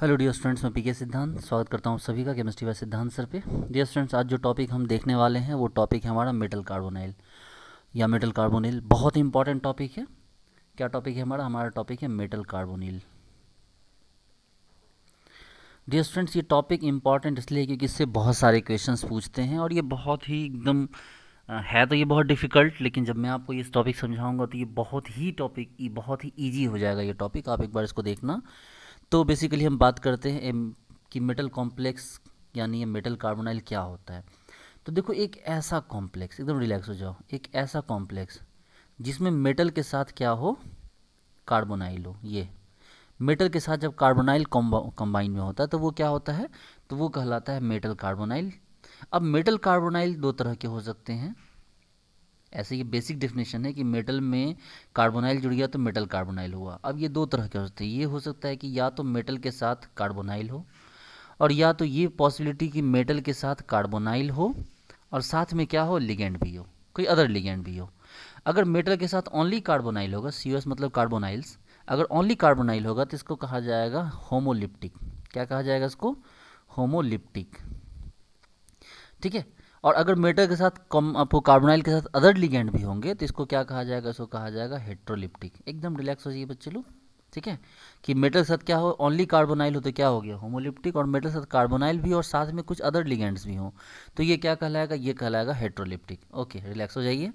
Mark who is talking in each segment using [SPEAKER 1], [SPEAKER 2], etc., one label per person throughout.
[SPEAKER 1] Hello dear students, मैं पीके सिद्धांत स्वागत करता हूँ सभी का केमिस्ट्री बाय सिद्धांत सर पे। डियर स्टूडेंट्स, आज जो टॉपिक हम देखने वाले हैं वो टॉपिक है हमारा मेटल कार्बोनाइल या मेटल कार्बोनिल। बहुत ही इंपॉर्टेंट टॉपिक है। क्या टॉपिक है हमारा? हमारा टॉपिक है मेटल कार्बोनिल। डियर स्टूडेंट्स, ये टॉपिक इंपॉर्टेंट इसलिए क्योंकि इससे बहुत सारे क्वेश्चंस पूछते हैं और ये बहुत ही एकदम है तो ये बहुत डिफ़िकल्ट, लेकिन जब मैं आपको ये टॉपिक समझाऊंगा तो ये बहुत ही ईजी हो जाएगा। ये टॉपिक आप एक बार इसको देखना। तो बेसिकली हम बात करते हैं कि मेटल कॉम्प्लेक्स यानी ये मेटल कार्बोनाइल क्या होता है। तो देखो, एक ऐसा कॉम्प्लेक्स, एकदम रिलैक्स हो जाओ, एक ऐसा कॉम्प्लेक्स जिसमें मेटल के साथ क्या हो, कार्बोनाइल हो। ये मेटल के साथ जब कार्बोनाइल कंबाइन में होता है तो वो क्या होता है, तो वो कहलाता है मेटल कार्बोनाइल। अब मेटल कार्बोनाइल दो तरह के हो सकते हैं। ऐसे ये बेसिक डेफिनेशन है कि मेटल में कार्बोनाइल जुड़ गया तो मेटल कार्बोनाइल हुआ। अब ये दो तरह के हो सकते हैं। ये हो सकता है कि या तो मेटल के साथ कार्बोनाइल हो, और या तो ये पॉसिबिलिटी कि मेटल के साथ कार्बोनाइल हो और साथ में क्या हो, लिगेंड भी हो, कोई अदर लिगेंड भी हो। अगर मेटल के साथ ओनली कार्बोनाइल होगा, सी मतलब कार्बोनाइल्स, अगर ओनली कार्बोनाइल होगा तो इसको कहा जाएगा होमोलिप्टिक। क्या कहा जाएगा इसको? होमोलिप्टिक। ठीक है। और अगर मेटल के साथ कम आपको कार्बोनाइल के साथ अदर लिगेंड भी होंगे तो इसको क्या कहा जाएगा? इसको कहा जाएगा हेट्रोलिप्टिक। एकदम रिलैक्स हो जाइए बच्चे लोग। ठीक है, कि मेटल के साथ क्या हो, ओनली कार्बोनाइल हो तो क्या हो गया, होमोलिप्टिक, और मेटल के साथ कार्बोनाइल भी और साथ में कुछ अदर लिगेंड्स भी हों तो ये क्या कहलाएगा? ये कहलाएगा हेट्रोलिप्टिक। ओके, रिलैक्स हो जाइए।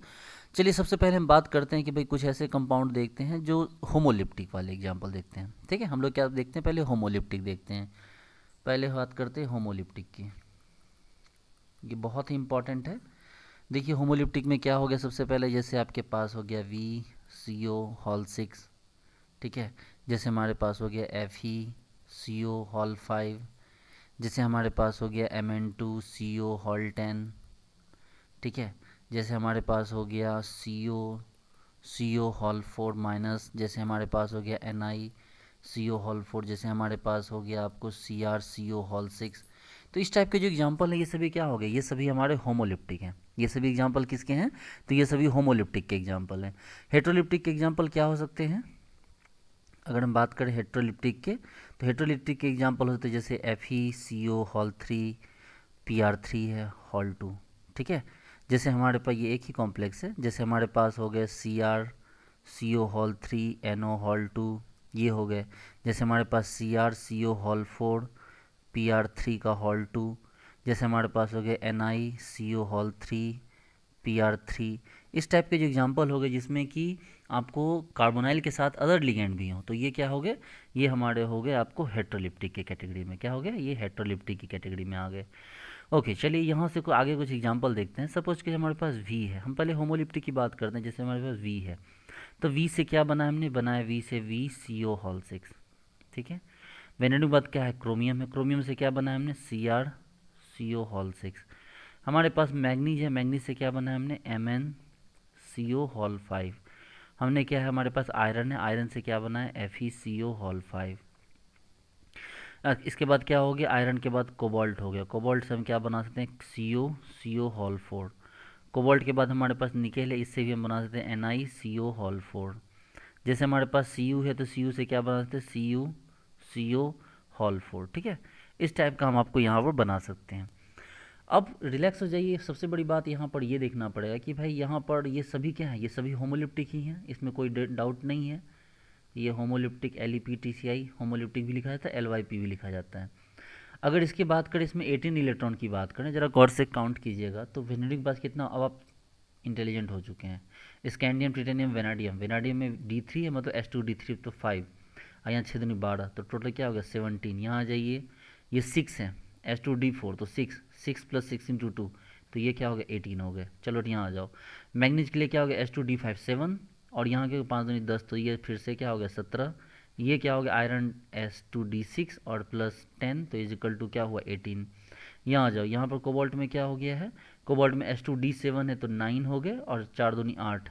[SPEAKER 1] चलिए, सबसे पहले हम बात करते हैं कि भाई कुछ ऐसे कंपाउंड देखते हैं जो होमोलिप्टिक वाले एग्जाम्पल देखते हैं। ठीक है, हम लोग क्या देखते हैं? पहले होमोलिप्टिक देखते हैं। पहले बात करते हैं होमोलिप्टिक की। ये बहुत ही इंपॉर्टेंट है। देखिए, होमोलिप्टिक में क्या हो गया? सबसे पहले जैसे आपके पास हो गया VCO6। ठीक है, जैसे हमारे पास हो गया FeCO5, जैसे हमारे पास हो गया Mn2CO10। ठीक है, जैसे हमारे पास हो गया CO4-, जैसे हमारे पास हो गया NiCO4, जैसे हमारे पास हो गया आपको CrCO6। तो इस टाइप के जो एग्जांपल हैं ये सभी क्या हो गए? ये सभी हमारे होमोलिप्टिक हैं। ये सभी एग्जांपल किसके हैं? तो ये सभी होमोलिप्टिक के एग्जांपल हैं। हेट्रोलिप्टिक के एग्जांपल क्या हो सकते हैं? अगर हम बात करें हेट्रोलिप्टिक के, तो हेट्रोलिप्टिक के एग्जांपल होते हैं जैसे FeCO3 PR3 है, हॉल 2। ठीक है, जैसे हमारे पास ये एक ही कॉम्प्लेक्स है, जैसे हमारे पास हो गए CrCO3NO-2, ये हो गए। जैसे हमारे पास CrCO4 PR3 का हॉल 2, जैसे हमारे पास हो गए NiCO3 PR3। इस टाइप के जो एग्जांपल हो गए जिसमें कि आपको कार्बोनाइल के साथ अदर लिगेंड भी हों, तो ये क्या हो गए? ये हमारे हो गए आपको हेट्रोलिप्टिक के कैटेगरी में। क्या हो गया? ये हेट्रोलिप्टिक की कैटेगरी में आ गए। ओके, चलिए यहाँ से आगे कुछ एग्जांपल देखते हैं। सपोज कि हमारे पास V है। हम पहले होमोलिप्टिक की बात करते हैं। जैसे हमारे पास V है, तो V से क्या बना? हमने बनाया V से VCO6। ठीक है, वेनेडियम के बाद क्या है? क्रोमियम है। क्रोमियम से क्या बनाया हमने? CrCO6। हमारे पास मैग्नीज है। मैग्नीज से क्या बनाया हमने? MnCO5। हमने क्या है? हमारे पास आयरन है। आयरन से क्या बनाया? FeCO5। इसके बाद क्या हो गया? आयरन के बाद कोबाल्ट हो गया। कोबाल्ट से हम क्या बना सकते हैं? CO4। कोबाल्ट के बाद हमारे पास निकेल है। इससे भी हम बना सकते हैं NiCO4। जैसे हमारे पास Cu है तो Cu से क्या बना सकते हैं? CO4। ठीक है, इस टाइप का हम आपको यहाँ पर बना सकते हैं। अब रिलैक्स हो जाइए। सबसे बड़ी बात यहाँ पर ये देखना पड़ेगा कि भाई यहाँ पर ये सभी क्या है? ये सभी होमोलिप्टिक ही हैं, इसमें कोई डाउट नहीं है। ये होमोलिप्टिक LePTCI होमोलिप्टिक भी लिखा जाता है, LYP भी लिखा जाता है। अगर इसकी बात करें, इसमें 18 इलेक्ट्रॉन की बात करें, ज़रा गौर से काउंट कीजिएगा तो वेनेडियम के पास कितना? अब आप इंटेलिजेंट हो चुके हैं। Scandium, ट्रिटेनियम, vanadium. वेनाडियम में D3 है, मतलब S2D3 तो 5, और यहाँ 6×12 तो टोटल क्या हो गया? 17। यहाँ आ जाइए, ये 6 है, S2D4 तो 6, 6 + 6 × 2 तो ये क्या हो गया? 18 हो गए। चलो यहाँ आ जाओ। मैग्नीज के लिए क्या हो गया? S2D5 7, और यहाँ के 5×10 तो ये फिर से क्या हो गया? 17। ये क्या हो गया? आयरन S2D6 और +10 तो इजिकल टू क्या हुआ? 18। यहाँ आ जाओ। यहाँ पर कोबाल्ट में क्या हो गया है? कोबाल्ट में S2D7 है तो 9 हो गए, और 4×2 8।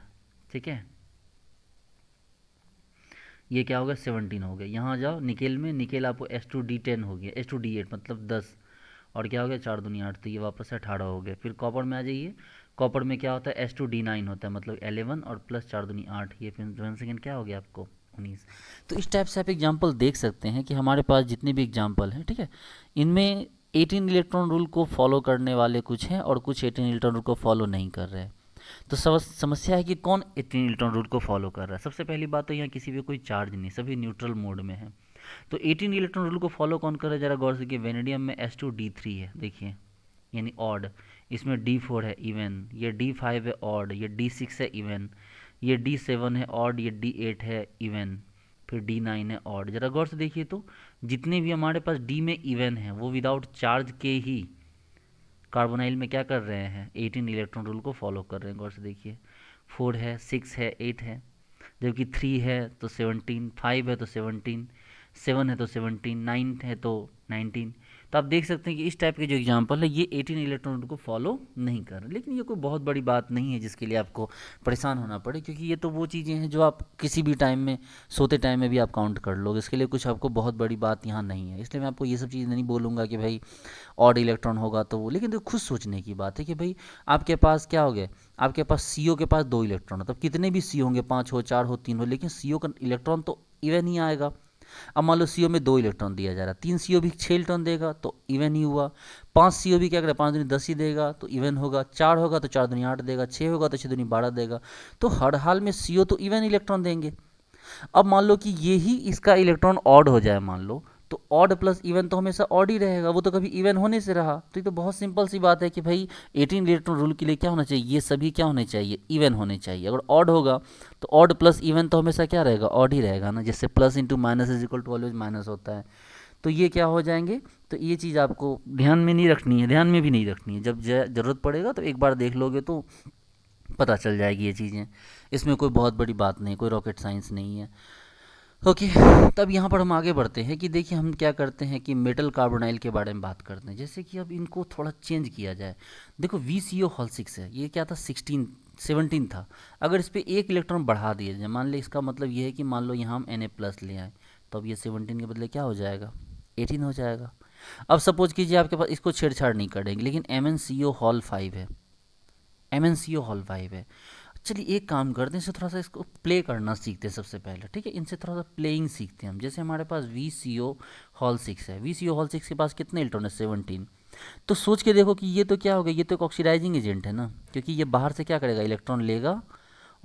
[SPEAKER 1] ठीक है, ये क्या हो गया? 17 हो गया। यहाँ आ जाओ। निकेल में, निकेल आपको S2D10 हो गया, S2D8 मतलब 10, और क्या हो गया? 4×2 8 तो ये वापस से 18 हो गया। फिर कॉपर में आ जाइए। कॉपर में क्या होता है? S2D9 होता है, मतलब 11 और +4×2 8, ये फिर 1 सेकेंड क्या हो गया आपको? 19। तो इस टाइप से आप एग्जाम्पल देख सकते हैं कि हमारे पास जितने भी एग्जाम्पल हैं, ठीक है, इनमें 18 इलेक्ट्रॉन रूल को फॉलो करने वाले कुछ हैं और कुछ 18 इलेक्ट्रॉन रूल को फॉलो नहीं कर रहे हैं। तो समस्या है कि कौन 18 इलेक्ट्रॉन रूल को फॉलो कर रहा है। सबसे पहली बात तो यहाँ किसी पे कोई चार्ज नहीं, सभी न्यूट्रल मोड में है। तो 18 इलेक्ट्रॉन रूल को फॉलो कौन कर रहा है, जरा गौर से, कि वेनेडियम में S2D3 है, देखिए, यानी ऑड। इसमें D4 है इवन, ये D5 है ऑड, ये D6 है इवन, ये D7 है ऑड, ये D8 है इवन, फिर D9 है ऑड। जरा गौर से देखिए तो जितने भी हमारे पास D में इवन है वो विदाउट चार्ज के ही कार्बोनाइल में क्या कर रहे हैं, 18 इलेक्ट्रॉन रूल को फॉलो कर रहे हैं। गौर से देखिए, 4 है, 6 है, 8 है, जबकि 3 है तो 17, 5 है तो 17, 7 है तो 17, 9 है तो 19। तो आप देख सकते हैं कि इस टाइप के जो एग्जांपल है ये 18 इलेक्ट्रॉन रूल को फॉलो नहीं कर रहे। लेकिन ये कोई बहुत बड़ी बात नहीं है जिसके लिए आपको परेशान होना पड़े, क्योंकि ये तो वो चीज़ें हैं जो आप किसी भी टाइम में, सोते टाइम में भी आप काउंट कर लोगे। इसके लिए कुछ आपको बहुत बड़ी बात यहाँ नहीं है, इसलिए मैं आपको ये सब चीज़ नहीं बोलूँगा कि भाई ऑड इलेक्ट्रॉन होगा तो वो। लेकिन तो खुद सोचने की बात है कि भाई आपके पास क्या हो गया, आपके पास CO के पास 2 इलेक्ट्रॉन है, तब कितने भी CO होंगे, 5 हो, 4 हो, 3 हो, लेकिन CO का इलेक्ट्रॉन तो इवन ही आएगा। अब मान लो CO में 2 इलेक्ट्रॉन दिया जा रहा है, 3 CO भी 6 इलेक्ट्रॉन देगा तो इवन ही हुआ। 5 CO भी क्या करेगा, 5 दूनी 10 ही देगा तो इवन होगा। 4 होगा तो 4 दूनी 8 देगा, 6 होगा तो 6 दूनी 12 देगा। तो हर हाल में CO तो इवन इलेक्ट्रॉन देंगे। अब मान लो कि ये ही इसका इलेक्ट्रॉन ऑड हो जाए, मान लो, तो ऑड प्लस इवन तो हमेशा ऑड ही रहेगा, वो तो कभी इवन होने से रहा। तो ये तो बहुत सिंपल सी बात है कि भाई 18 इलेक्ट्रॉन रूल के लिए क्या होना चाहिए, ये सभी क्या होने चाहिए, इवन होने चाहिए। अगर ऑड होगा तो ऑड प्लस इवन तो हमेशा क्या रहेगा, ऑड ही रहेगा ना, जैसे plus into minus is equal to always minus होता है। तो ये क्या हो जाएंगे, तो ये चीज़ आपको ध्यान में नहीं रखनी है, ध्यान में भी नहीं रखनी है। जब ज़रूरत पड़ेगा तो एक बार देख लोगे तो पता चल जाएगी ये चीज़ें। इसमें कोई बहुत बड़ी बात नहीं, कोई रॉकेट साइंस नहीं है। ओके, तब यहाँ पर हम आगे बढ़ते हैं कि देखिए हम क्या करते हैं कि मेटल कार्बोनाइल के बारे में बात करते हैं। जैसे कि अब इनको थोड़ा चेंज किया जाए। देखो VCO6 है, ये क्या था, 17 था। अगर इस पर एक इलेक्ट्रॉन बढ़ा दिया जाए, मान ली, इसका मतलब ये है कि मान लो यहाँ हम Na+ ले आए, तो अब ये 17 के बदले क्या हो जाएगा, 18 हो जाएगा। अब सपोज कीजिए आपके पास, इसको छेड़छाड़ नहीं करेंगे, लेकिन MnCO5 है, MnCO5 है। चलिए एक काम करते हैं, इससे थोड़ा सा इसको प्ले करना सीखते हैं सबसे पहले, ठीक है, इनसे थोड़ा सा प्लेइंग सीखते हैं हम। जैसे हमारे पास VCO6 है, VCO6 के पास कितने इलेक्ट्रॉन है, 17। तो सोच के देखो कि ये तो क्या हो गया, ये तो एक ऑक्सीडाइजिंग एजेंट है ना, क्योंकि ये बाहर से क्या करेगा, इलेक्ट्रॉन लेगा,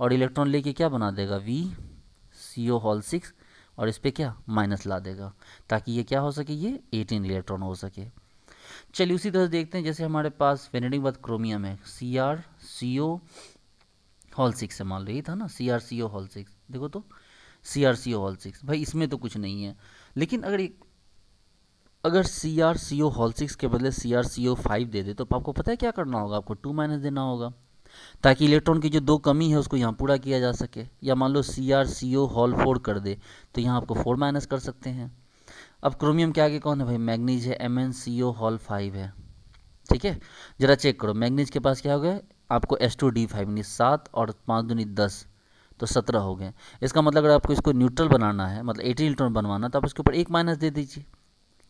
[SPEAKER 1] और इलेक्ट्रॉन लेके क्या बना देगा, VCO6, और इस पर क्या माइनस ला देगा, ताकि ये क्या हो सके, ये 18 इलेक्ट्रॉन हो सके। चलिए उसी तरह देखते हैं, जैसे हमारे पास वेनेडियम के बाद क्रोमियम है, CrCO6 है, मान लो ये था ना, CrCO6, देखो तो CrCO6, भाई इसमें तो कुछ नहीं है। लेकिन अगर CrCO6 के बदले CrCO5 दे दे, तो आपको पता है क्या करना होगा, आपको 2 माइनस देना होगा, ताकि इलेक्ट्रॉन की जो 2 कमी है उसको यहाँ पूरा किया जा सके। या मान लो CrCO4 कर दे, तो यहाँ आपको 4 माइनस कर सकते हैं। अब क्रोमियम के आगे कौन है भाई, मैग्नीज है, MnCO5 है, ठीक है। जरा चेक करो, मैग्नीज के पास क्या हो गया, आपको S2D5 यानी 7 और 5 दूनी 10, तो 17 हो गए। इसका मतलब अगर आपको इसको न्यूट्रल बनाना है, मतलब 18 इलेक्ट्रॉन बनवाना, तो आप इसके ऊपर 1 माइनस दे दीजिए।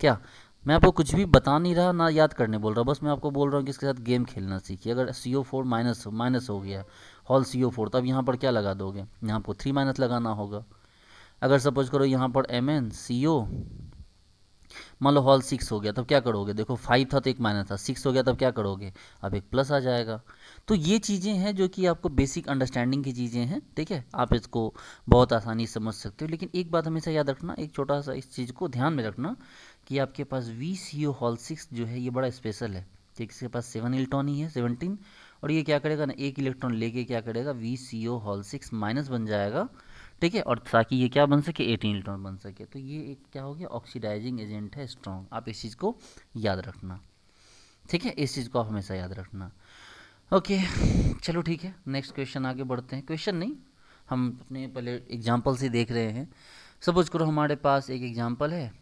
[SPEAKER 1] क्या, मैं आपको कुछ भी बता नहीं रहा ना, याद करने बोल रहा, बस मैं आपको बोल रहा हूँ कि इसके साथ गेम खेलना सीखिए। अगर CO4 माइनस हो गया, होल CO4, तब यहाँ पर क्या लगा दोगे, यहाँ आपको 3 माइनस लगाना होगा। अगर सपोज करो यहाँ पर MnCO, मान लो होल 6 हो गया, तब क्या करोगे, देखो 5 था तो एक माइनस था, 6 हो गया तब क्या करोगे, अब एक प्लस आ जाएगा। तो ये चीज़ें हैं जो कि आपको बेसिक अंडरस्टैंडिंग की चीज़ें हैं, ठीक है, आप इसको बहुत आसानी से समझ सकते हो। लेकिन एक बात हमेशा याद रखना, एक छोटा सा इस चीज़ को ध्यान में रखना, कि आपके पास VCO6 जो है ये बड़ा स्पेशल है, कि इसके पास 7 इलेक्ट्रॉन ही है, 17, और ये क्या करेगा ना, एक इलेक्ट्रॉन लेके क्या करेगा, VCO6 माइनस बन जाएगा, ठीक है, और ताकि ये क्या बन सके, 18 इलेक्ट्रॉन बन सके। तो ये एक क्या हो गया, ऑक्सीडाइजिंग एजेंट है, स्ट्रॉन्ग। आप इस चीज़ को याद रखना, ठीक है, इस चीज़ को आप हमेशा याद रखना। ओके, चलो ठीक है, नेक्स्ट क्वेश्चन आगे बढ़ते हैं। क्वेश्चन नहीं, हम अपने पहले एग्जाम्पल से देख रहे हैं। सपोज करो हमारे पास एक एग्जाम्पल है,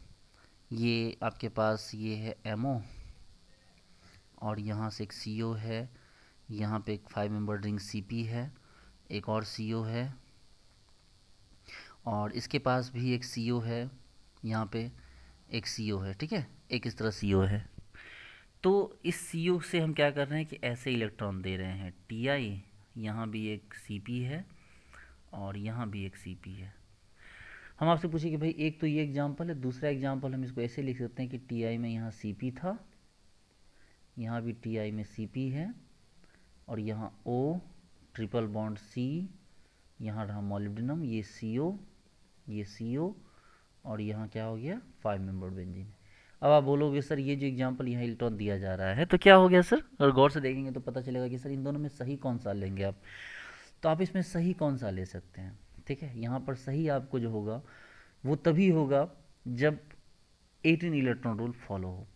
[SPEAKER 1] ये आपके पास ये है MO, और यहाँ से एक CO है, यहाँ पे एक 5 मेंबर रिंग CP है, एक और CO है, और इसके पास भी एक CO है, यहाँ पे एक CO है, ठीक है, एक इस तरह CO है। तो इस CO से हम क्या कर रहे हैं कि ऐसे इलेक्ट्रॉन दे रहे हैं, Ti, यहाँ भी एक CP है और यहाँ भी एक CP है। हम आपसे पूछे कि भाई एक तो ये एग्जाम्पल है, दूसरा एग्जाम्पल हम इसको ऐसे लिख सकते हैं कि टी में यहाँ सी था, यहाँ भी टी में सी है, और यहाँ ओ ट्रिपल बॉन्ड सी, यहाँ रहा मॉलिब्डेनम, ये सी ओ, और यहाँ क्या हो गया 5 मेंबर बेंजीन। अब आप बोलोगे सर ये जो एग्जांपल यहाँ इलेक्ट्रॉन दिया जा रहा है तो क्या हो गया सर, और गौर से देखेंगे तो पता चलेगा कि सर इन दोनों में सही कौन सा लेंगे आप। तो आप इसमें सही कौन सा ले सकते हैं, ठीक है। यहाँ पर सही आपको जो होगा वो तभी होगा जब 18 इलेक्ट्रॉन रूल फॉलो हो,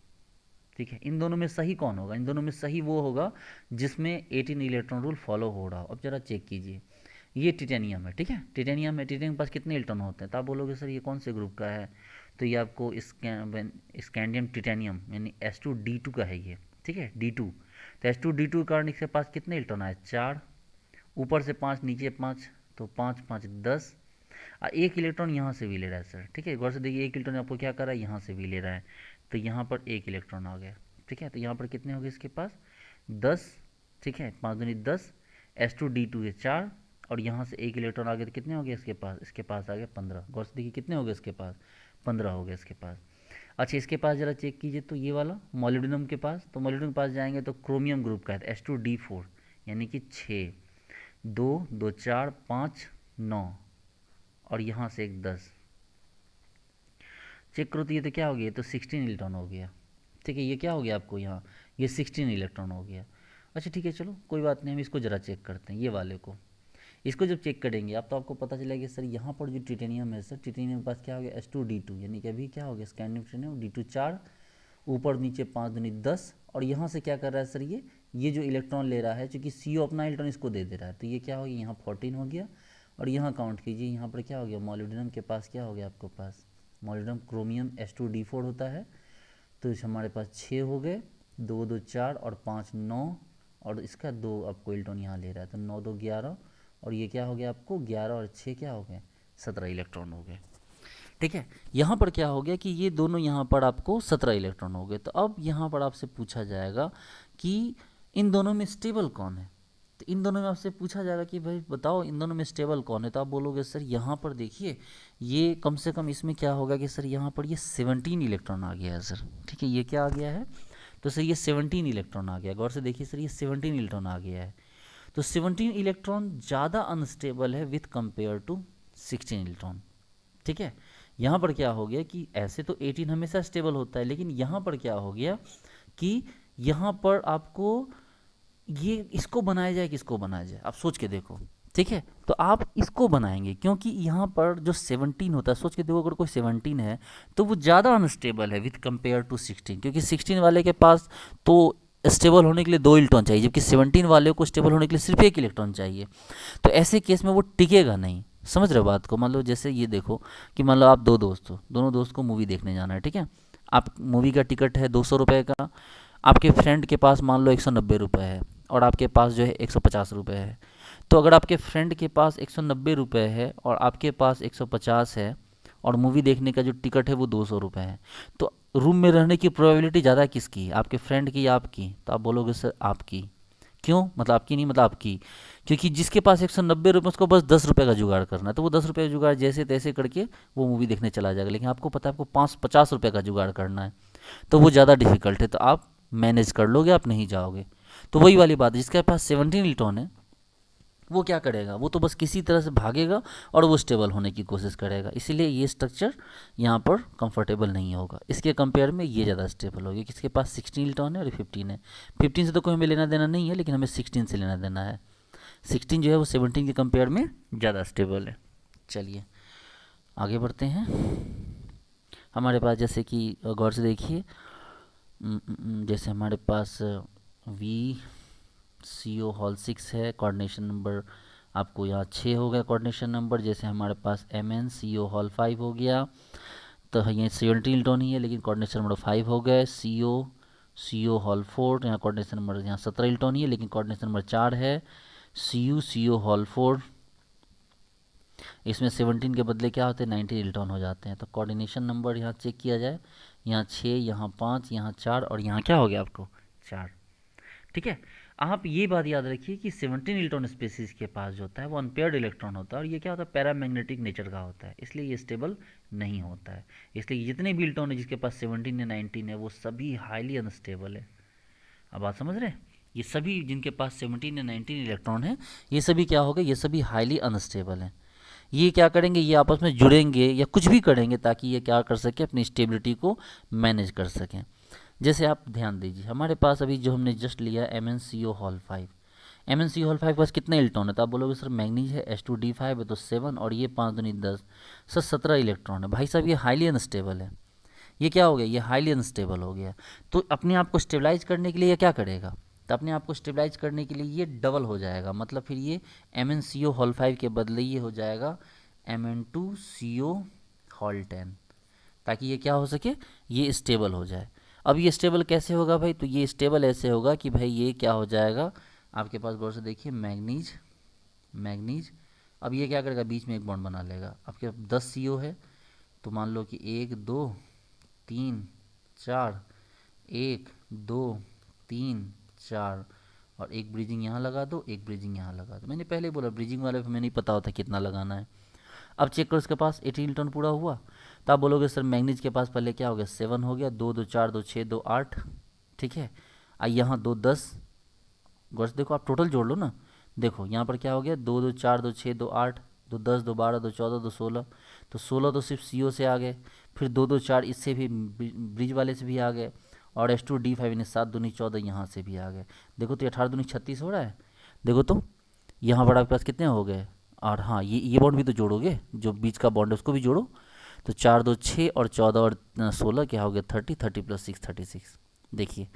[SPEAKER 1] ठीक है। इन दोनों में सही कौन होगा, इन दोनों में सही वो होगा जिसमें 18 इलेक्ट्रॉन रूल फॉलो हो रहा हो। अब जरा चेक कीजिए, ये टिटेनियम है, ठीक है। टिटेनियम है, टिटेनियम के पास कितने इलेक्ट्रॉन होते हैं, तो आप बोलोगे सर ये कौन से ग्रुप का है, तो ये आपको स्कैंडियम टिटेनियम यानी S2D2 का है ये, ठीक है, D2। तो S2D2 के कारण इसके पास कितने इलेक्ट्रॉन आए, 4, ऊपर से 5 नीचे 5, तो 5 5 10। एक इलेक्ट्रॉन यहाँ से भी ले रहा है सर, ठीक है, गौर से देखिए एक इलेक्ट्रॉन आपको क्या कर रहा है, यहाँ से भी ले रहा है, तो यहाँ पर एक इलेक्ट्रॉन आ गया, ठीक है। तो यहाँ पर कितने हो गए इसके पास 10, ठीक है, 5 दूनी 10, S2D2 है 4, और यहाँ से एक इलेक्ट्रॉन आ गया तो कितने हो गए इसके पास आ गया 15। गौर से देखिए कितने हो गए इसके पास, 15 हो गए इसके पास। अच्छा इसके पास जरा चेक कीजिए, तो ये वाला मॉलिब्डेनम के पास, तो मॉलिब्डेनम के पास जाएंगे तो क्रोमियम ग्रुप का है S2D4 यानी कि 6, 2 2 4 5 9, और यहाँ से एक 10। चेक करो तो ये तो क्या हो गया, तो 16 इलेक्ट्रॉन हो गया, ठीक है। ये क्या हो गया आपको यहाँ, ये 16 इलेक्ट्रॉन हो गया। अच्छा ठीक है चलो कोई बात नहीं, हम इसको ज़रा चेक करते हैं ये वाले को। इसको जब चेक करेंगे आप तो आपको पता चलेगा कि सर यहाँ पर जो टिटेनियम है सर, टिटेनियम के पास क्या हो गया S2D2 यानी कि अभी क्या हो गया स्कैंडियम टिटेनियम D2 4, ऊपर नीचे 5 दूनी 10, और यहाँ से क्या कर रहा है सर ये जो इलेक्ट्रॉन ले रहा है, चूँकि CO अपना इलेक्ट्रॉन इसको दे दे रहा है, तो ये क्या हो गया यहाँ 14 हो गया। और यहाँ काउंट कीजिए, यहाँ पर क्या हो गया मॉलिब्डेनम के पास क्या हो गया आपके पास, मॉलिब्डेनम क्रोमियम S2D4 होता है, तो इस हमारे पास 6 हो गए, 2 2 4 और 5 9, और इसका 2 आपको इलेक्ट्रॉन यहाँ ले रहा है, तो 9 2 11, और ये क्या हो गया आपको 11 और 6 क्या हो गए 17 इलेक्ट्रॉन हो गए, ठीक है। यहाँ पर क्या हो गया कि ये दोनों यहाँ पर आपको 17 इलेक्ट्रॉन हो गए। तो अब यहाँ पर आपसे पूछा जाएगा कि इन दोनों में स्टेबल कौन है, तो इन दोनों में आपसे पूछा जाएगा कि भाई बताओ इन दोनों में स्टेबल कौन है, तो आप बोलोगे सर यहाँ पर देखिए ये कम से कम इसमें क्या होगा कि सर यहाँ पर ये 17 इलेक्ट्रॉन आ गया है सर, ठीक है। ये क्या आ गया है, तो सर ये 17 इलेक्ट्रॉन आ गया, गौर से देखिए सर ये 17 इलेक्ट्रॉन आ गया है। तो 17 इलेक्ट्रॉन ज़्यादा अनस्टेबल है विथ कंपेयर टू 16 इलेक्ट्रॉन, ठीक है। यहाँ पर क्या हो गया कि ऐसे तो 18 हमेशा स्टेबल होता है, लेकिन यहाँ पर क्या हो गया कि यहाँ पर आपको ये इसको बनाया जाए किसको बनाया जाए, आप सोच के देखो, ठीक है। तो आप इसको बनाएंगे क्योंकि यहाँ पर जो 17 होता है, सोच के देखो अगर कोई 17 है तो वो ज़्यादा अनस्टेबल है विथ कंपेयर टू 16, क्योंकि 16 वाले के पास तो स्टेबल होने के लिए 2 इलेक्ट्रॉन चाहिए, जबकि 17 वाले को स्टेबल होने के लिए सिर्फ 1 इलेक्ट्रॉन चाहिए। तो ऐसे केस में वो टिकेगा नहीं, समझ रहे बात को। मान लो जैसे ये देखो कि मान लो आप दो दोस्त हो, दोनों दोस्त को मूवी देखने जाना है, ठीक है। आप मूवी का टिकट है 200 रुपये का, आपके फ्रेंड के पास मान लो 190 रुपये है, और आपके पास जो है 150 रुपये है। तो अगर आपके फ्रेंड के पास 190 रुपये है और आपके पास 150 है, और मूवी देखने का जो टिकट है वो 200 रुपये है, तो रूम में रहने की प्रोबेबिलिटी ज़्यादा किसकी, आपके फ्रेंड की या आपकी, तो आप बोलोगे सर आपकी। क्यों, मतलब आपकी नहीं, मतलब आपकी, क्योंकि जिसके पास 190 रुपये उसको बस 10 रुपये का जुगाड़ करना है, तो वो 10 रुपये का जुगाड़ जैसे तैसे करके वो मूवी देखने चला जाएगा। लेकिन आपको पता है आपको 50 रुपये का जुगाड़ करना है, तो वो ज़्यादा डिफिकल्ट है, तो आप मैनेज कर लोगे, आप नहीं जाओगे। तो वही वाली बात है, जिसके पास 17 इलेक्ट्रॉन है वो क्या करेगा, वो तो बस किसी तरह से भागेगा और वो स्टेबल होने की कोशिश करेगा, इसीलिए ये स्ट्रक्चर यहाँ पर कंफर्टेबल नहीं होगा। इसके कंपेयर में ये ज़्यादा स्टेबल होगी, किसके पास 16 इलेक्ट्रॉन है और 15 है। 15 से तो कोई हमें लेना देना नहीं है, लेकिन हमें 16 से लेना देना है। 16 जो है वो 17 के कंपेयर में ज़्यादा स्टेबल है। चलिए आगे बढ़ते हैं। हमारे पास जैसे कि गौर से देखिए, जैसे हमारे पास VCO हॉल 6 है, कोऑर्डिनेशन नंबर आपको यहाँ 6 हो गया कोऑर्डिनेशन नंबर। जैसे हमारे पास MnCO हॉल 5 हो गया, तो ये 17 इलेक्ट्रॉन ही है, लेकिन कोऑर्डिनेशन नंबर 5 हो गए। CO हॉल 4, यहाँ कोऑर्डिनेशन नंबर यहाँ 17 इलेक्ट्रॉन ही है, लेकिन कोऑर्डिनेशन नंबर 4 है। CO हॉल 4, इसमें 17 के बदले क्या होते हैं 19 इलेक्ट्रॉन हो जाते हैं। तो कोऑर्डिनेशन नंबर यहाँ चेक किया जाए, यहाँ 6, यहाँ 5, यहाँ 4, और यहाँ क्या हो गया आपको 4, ठीक है। आप ये बात याद रखिए कि 17 इलेक्ट्रॉन स्पेसीज के पास जो होता है वो अनपेयर्ड इलेक्ट्रॉन होता है, और ये क्या होता है, पैरामैग्नेटिक नेचर का होता है, इसलिए ये स्टेबल नहीं होता है। इसलिए जितने भी इलेक्ट्रॉन है जिसके पास 17 या 19 है वो सभी हाईली अनस्टेबल है। अब बात समझ रहे हैं, ये सभी जिनके पास 17 या 19 इलेक्ट्रॉन है ये सभी क्या हो गए, ये सभी हाईली अनस्टेबल हैं। ये क्या करेंगे, ये आपस में जुड़ेंगे या कुछ भी करेंगे ताकि ये क्या कर सके, अपनी स्टेबिलिटी को मैनेज कर सकें। जैसे आप ध्यान दीजिए, हमारे पास अभी जो हमने जस्ट लिया MnCO हॉल 5, MnCO हॉल 5 के पास कितने इलेक्ट्रॉन है, तो आप बोलोगे सर मैग्नीज है, H2D5 है तो 7, और ये 5 दूनी 10, सर 17 इलेक्ट्रॉन है। भाई साहब ये हाईली अनस्टेबल है, ये क्या हो गया, ये हाईली अनस्टेबल हो गया। तो अपने आप को स्टेबलाइज करने के लिए ये क्या करेगा, तो अपने आप को स्टेबलाइज करने के लिए ये डबल हो जाएगा, मतलब फिर ये MnCO हॉल 5 के बदले ये हो जाएगा Mn2CO हॉल 10, ताकि ये क्या हो सके, ये स्टेबल हो जाए। अब ये स्टेबल कैसे होगा भाई, तो ये स्टेबल ऐसे होगा कि भाई ये क्या हो जाएगा, आपके पास गौर से देखिए मैग्नीज मैग्नीज, अब ये क्या करेगा, बीच में एक बॉन्ड बना लेगा। आपके 10 CO है तो मान लो कि 1 2 3 4, 1 2 3 4, और एक ब्रिजिंग यहाँ लगा दो, एक ब्रिजिंग यहाँ लगा दो। मैंने पहले बोला ब्रिजिंग वाले हमें नहीं पता होता कितना लगाना है। अब चेक करो, इसके पास 18 इलेक्ट्रॉन पूरा हुआ, तो आप बोलोगे सर मैग्नीज के पास पहले क्या हो गया, 7 हो गया, 2 2 4 2 6 2 8, ठीक है। यहाँ 2 10, गौर से देखो, आप टोटल जोड़ लो ना, देखो यहाँ पर क्या हो गया, 2 2 4 2 6 2 8, 2 10 2 12 2 14 2 16, तो 16 तो सिर्फ CO से आ गए, फिर 2 2 4 इससे भी ब्रिज वाले से भी आ गए, और H2D5 यानी 7 दूनी 14 यहाँ से भी आ गए। देखो तो 18 दूनी 36 हो रहा है, देखो तो यहाँ पर आपके पास कितने हो गए, और हाँ ये बॉन्ड भी तो जोड़ोगे, जो बीच का बॉन्ड है उसको भी जोड़ो, तो 4 2 6 और 14 और 16 क्या हो गया, 30, 30 + 6 36। देखिए,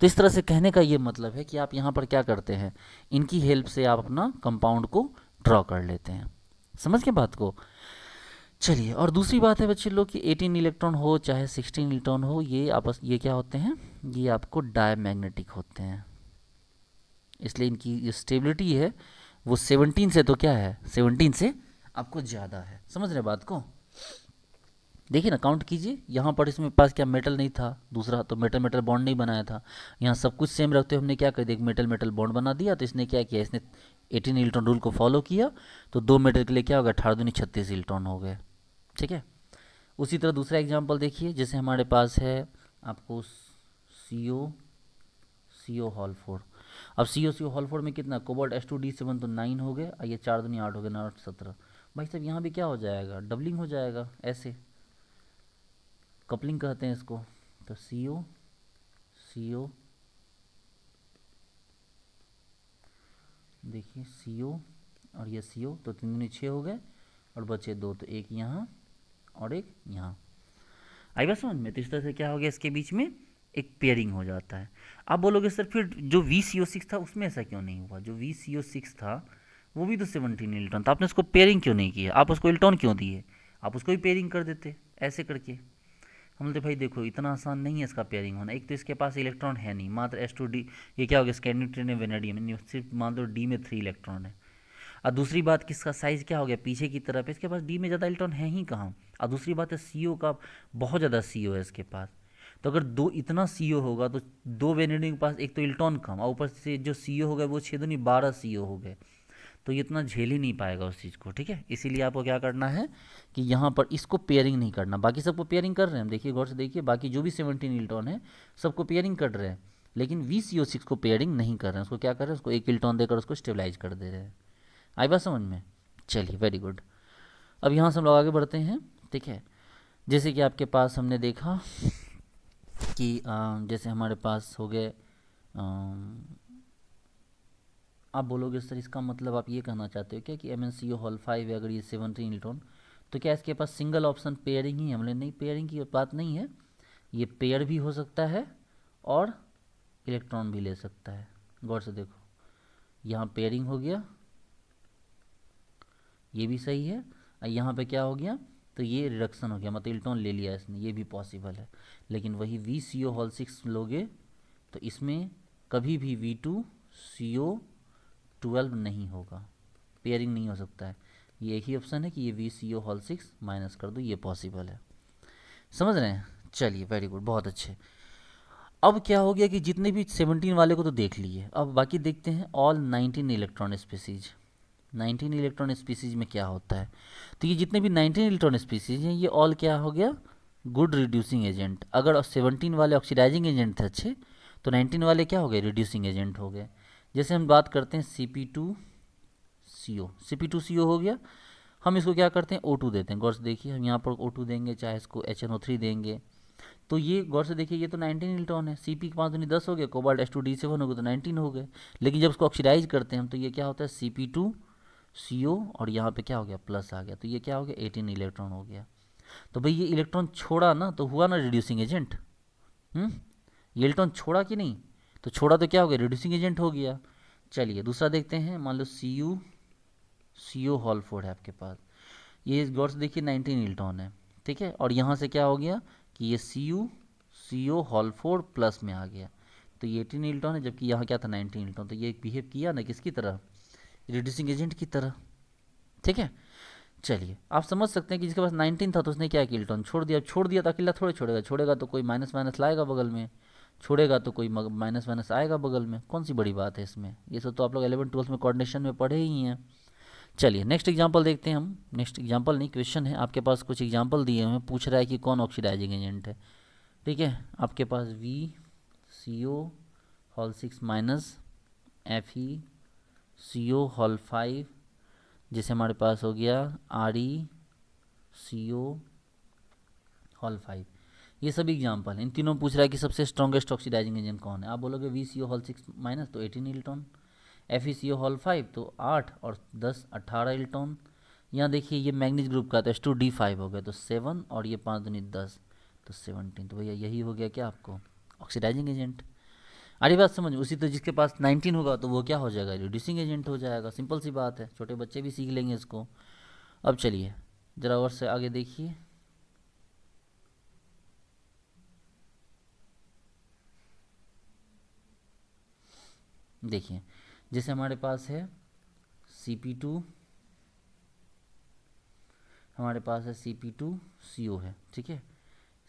[SPEAKER 1] तो इस तरह से कहने का ये मतलब है कि आप यहाँ पर क्या करते हैं, इनकी हेल्प से आप अपना कंपाउंड को ड्रॉ कर लेते हैं। समझ के बात को। चलिए, और दूसरी बात है बच्चे लोग कि 18 इलेक्ट्रॉन हो चाहे 16 इलेक्ट्रॉन हो, ये क्या होते हैं, ये आपको डायमैग्नेटिक होते हैं, इसलिए इनकी जो स्टेबिलिटी है वो 17 से तो क्या है, 17 से आपको ज़्यादा है। समझ रहे बात को। देखिए ना, काउंट कीजिए, यहाँ पर इसमें पास क्या मेटल नहीं था, दूसरा तो मेटल मेटल बॉन्ड नहीं बनाया था, यहाँ सब कुछ सेम रखते हुए हमने क्या कर दिया, एक मेटल मेटल बॉन्ड बना दिया। तो इसने क्या किया, इसने 18 इलेक्ट्रॉन रूल को फॉलो किया, तो 2 मेटल के लिए क्या होगा, 18 दूनी 36 इलेक्ट्रॉन हो गए। ठीक है। उसी तरह दूसरा एग्जाम्पल देखिए, जैसे हमारे पास है आपको CO हॉल 4। अब CO हॉल 4 में कितना, कोबाल्ट H2D7 तो 9 हो गए, ये 4 दूनी 8 हो गए, 9 17। भाई साहब यहाँ भी क्या हो जाएगा, डबलिंग हो जाएगा, ऐसे कपलिंग कहते हैं इसको। तो CO देखिए, CO और ये CO, तो 3 दूनी 6 हो गए, और बचे 2, तो एक यहाँ और एक यहाँ। आई बात समझ में। तो इस तरह से क्या हो गया, इसके बीच में एक पेयरिंग हो जाता है। आप बोलोगे सर फिर जो VCO6 था उसमें ऐसा क्यों नहीं हुआ, जो VCO6 था वो भी तो 17 इलेक्ट्रॉन था, आपने उसको पेयरिंग क्यों नहीं किया, आप उसको इलेक्ट्रॉन क्यों दिए, आप उसको भी पेयरिंग कर देते ऐसे करके। हम बोलते भाई देखो इतना आसान नहीं है इसका पेयरिंग होना, एक तो इसके पास इलेक्ट्रॉन है नहीं, मात्र H2D, ये क्या हो गया, स्कैंडिनेवियन वेनेडियम, सिर्फ मान लो D में 3 इलेक्ट्रॉन है। और दूसरी बात, किसका साइज़ क्या हो गया, पीछे की तरफ है, इसके पास D में ज़्यादा इलेक्ट्रॉन है ही कहाँ। और दूसरी बात है CO का बहुत ज़्यादा CO है इसके पास, तो अगर दो इतना CO होगा तो 2 वेनेडियम के पास एक तो इलेक्ट्रॉन कम, और ऊपर से जो CO हो गए वो 6 दूनी 12 CO हो गए, तो ये इतना झेल ही नहीं पाएगा उस चीज़ को। ठीक है, इसीलिए आपको क्या करना है कि यहाँ पर इसको पेयरिंग नहीं करना, बाकी सबको पेयरिंग कर रहे हैं हम, देखिए गौर से देखिए, बाकी जो भी 17 इलेक्ट्रॉन है सबको पेयरिंग कर रहे हैं, लेकिन VCO6 को पेयरिंग नहीं कर रहे हैं, उसको क्या कर रहे हैं, उसको एक इलेक्ट्रॉन देकर उसको स्टेबलाइज कर दे रहे हैं। आई बात समझ में। चलिए, वेरी गुड। अब यहाँ से हम लोग आगे बढ़ते हैं। ठीक है, जैसे कि आपके पास हमने देखा कि जैसे हमारे पास हो गए, आप बोलोगे सर इसका मतलब आप ये कहना चाहते हो क्या कि MnCO हॉल 5 है, अगर ये 17 इलेक्ट्रॉन, तो क्या इसके पास सिंगल ऑप्शन पेयरिंग ही है। हमने नहीं, पेयरिंग की बात नहीं है, ये पेयर भी हो सकता है और इलेक्ट्रॉन भी ले सकता है। गौर से देखो, यहाँ पेयरिंग हो गया, ये भी सही है, और यहाँ पे क्या हो गया, तो ये रिडक्शन हो गया, मतलब इलेक्ट्रॉन ले लिया इसने, ये भी पॉसिबल है। लेकिन वही VCO हॉल 6 लोगे तो इसमें कभी भी V2CO12 नहीं होगा, पेयरिंग नहीं हो सकता है। ये एक ही ऑप्शन है कि ये VCO हॉल 6 माइनस कर दो, ये पॉसिबल है। समझ रहे हैं। चलिए, वेरी गुड, बहुत अच्छे। अब क्या हो गया कि जितने भी 17 वाले को तो देख लिए, अब बाकी देखते हैं all 19 electron species. 19 electron species में क्या होता है, तो ये जितने भी 19 इलेक्ट्रॉन स्पीसीज हैं ये ऑल क्या हो गया, गुड रिड्यूसिंग एजेंट। अगर 17 वाले ऑक्सीडाइजिंग एजेंट थे अच्छे, तो 19 वाले क्या हो गए, रिड्यूसिंग एजेंट हो गए। जैसे हम बात करते हैं Cp2CO, Cp2CO हो गया, हम इसको क्या करते हैं O2 देते हैं। गौर से देखिए, हम यहाँ पर O2 देंगे, चाहे इसको HNO3 देंगे, तो ये गौर से देखिए ये तो 19 इलेक्ट्रॉन है। Cp के 5 दूनी 10 हो गया, कोबाल्ट H2D7 हो गया तो 19 हो गए। लेकिन जब उसको ऑक्सीडाइज करते हैं हम, तो ये क्या होता है Cp2CO, और यहाँ पे क्या हो गया, प्लस आ गया, तो ये क्या हो गया, 18 इलेक्ट्रॉन हो गया। तो भाई ये इलेक्ट्रॉन छोड़ा ना, तो हुआ ना रिड्यूसिंग एजेंट। ये इलेक्ट्रॉन छोड़ा कि नहीं, तो छोड़ा तो क्या हो गया, रिड्यूसिंग एजेंट हो गया। चलिए दूसरा देखते हैं, मान लो CO हॉल 4 है आपके पास, ये गौर से देखिए 19 इलेक्ट्रॉन है, ठीक है, और यहाँ से क्या हो गया कि ये CO हॉल 4 प्लस में आ गया, तो ये 18 इलेक्ट्रॉन है, जबकि यहाँ क्या था 19 इलेक्ट्रॉन, तो ये बिहेव किया ना किसकी तरह, रिड्यूसिंग एजेंट की तरह, ठीक है। चलिए आप समझ सकते हैं कि जिसके पास 19 था तो उसने क्या किया, इलेक्ट्रॉन छोड़ दिया। अब छोड़ दिया तो अकेला थोड़े छोड़ेगा, छोड़ेगा तो कोई माइनस माइनस लाएगा बगल में, छोड़ेगा तो कोई माइनस माइनस आएगा बगल में, कौन सी बड़ी बात है इसमें, ये सब तो आप लोग 11 12 में कोऑर्डिनेशन में पढ़े ही हैं। चलिए नेक्स्ट एग्जांपल देखते हैं हम। नेक्स्ट एग्जांपल नहीं, क्वेश्चन है आपके पास, कुछ एग्जांपल दिए हुए हैं, पूछ रहा है कि कौन ऑक्सीडाइजिंग एजेंट है, ठीक है। आपके पास VCO hall 6 minus FeCO hall 5, जैसे हमारे पास हो गया ReCO हॉल 5, ये सभी एग्जांपल हैं। इन तीनों में पूछ रहा है कि सबसे स्ट्रॉन्गेस्ट ऑक्सीडाइजिंग एजेंट कौन है। आप बोलोगे VCO हॉल 6 माइनस तो 18 इलेक्ट्रॉन, FeCO हॉल 5 तो 8 और 10 18 इलेक्ट्रॉन। यहाँ देखिए ये मैग्नीज ग्रुप का तो H2D5 हो गया तो 7 और ये 5 दूनी 10 तो 17, तो भैया यही हो गया क्या आपको ऑक्सीडाइजिंग एजेंट। अरे बात समझ, उसी तो जिसके पास 19 होगा तो वो क्या हो जाएगा, रिड्यूसिंग एजेंट हो जाएगा, सिंपल सी बात है, छोटे बच्चे भी सीख लेंगे इसको। अब चलिए ज़रा और से आगे देखिए, देखिए जैसे हमारे पास है Cp2, हमारे पास है Cp2CO है, ठीक है,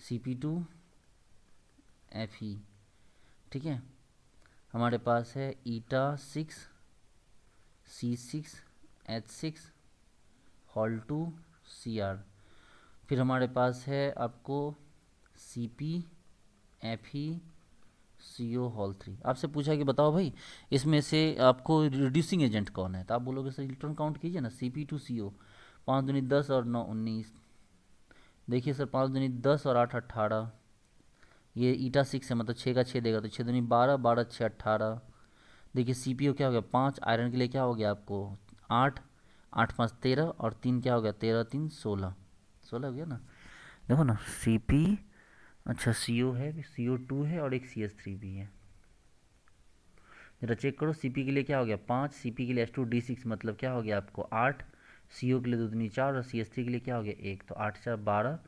[SPEAKER 1] Cp2Fe, ठीक है, हमारे पास है eta6 C6H6 हॉल 2 Cr, फिर हमारे पास है आपको CpFeCO हॉल 3। आपसे पूछा कि बताओ भाई इसमें से आपको रिड्यूसिंग एजेंट कौन है, तो आप बोलोगे सर इलेक्ट्रॉन काउंट कीजिए ना, Cp2CO 5 दूनी 10 और 9 19, देखिए सर 5 दूनी 10 और 8 18, ये eta6 है मतलब 6 का 6 देगा तो 6 दूनी 12 12 6 18। देखिए CpO क्या हो गया 5, आयरन के लिए क्या हो गया आपको 8 8 5 13 और 3 क्या हो गया 13 3 16 16 हो गया ना। देखो ना Cp, अच्छा CO है, CO2 है और एक CH3 भी है, जरा चेक करो। Cp के लिए क्या हो गया 5, Cp के लिए H2D6 मतलब क्या हो गया आपको 8, CO के लिए 2 दूनी 4 और CH3 के लिए क्या हो गया 1, तो 8 4 12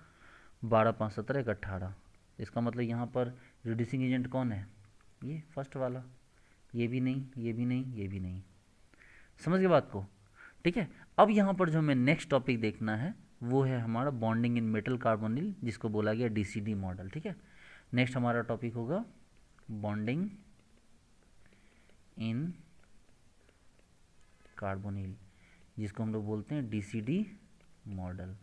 [SPEAKER 1] 12 5 17 18। इसका मतलब यहाँ पर रिड्यूसिंग एजेंट कौन है, ये फर्स्ट वाला, ये भी नहीं ये भी नहीं ये भी नहीं, समझ गए बात को, ठीक है। अब यहाँ पर जो हमें नेक्स्ट टॉपिक देखना है वो है हमारा बॉन्डिंग इन मेटल कार्बोनिल, जिसको बोला गया DCD मॉडल, ठीक है। नेक्स्ट हमारा टॉपिक होगा बॉन्डिंग इन कार्बोनिल, जिसको हम लोग बोलते हैं DCD मॉडल।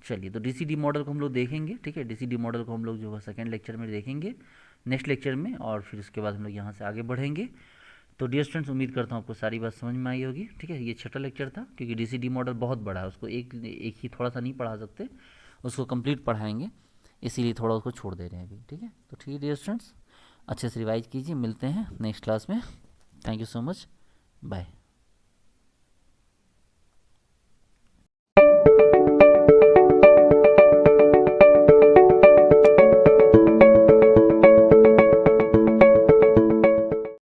[SPEAKER 1] चलिए तो DCD मॉडल को हम लोग देखेंगे, ठीक है, DCD मॉडल को हम लोग जो है सेकेंड लेक्चर में देखेंगे, नेक्स्ट लेक्चर में, और फिर उसके बाद हम लोग यहाँ से आगे बढ़ेंगे। तो डियर स्टूडेंट्स उम्मीद करता हूँ आपको सारी बात समझ में आई होगी, ठीक है। ये छठा लेक्चर था क्योंकि DCD मॉडल बहुत बड़ा है, उसको एक ही थोड़ा सा नहीं पढ़ा सकते, उसको कंप्लीट पढ़ाएंगे, इसीलिए थोड़ा उसको छोड़ दे रहे हैं अभी, ठीक है। तो ठीक है डियर स्टूडेंट्स, अच्छे से रिवाइज कीजिए, मिलते हैं नेक्स्ट क्लास में, thank you so much, bye.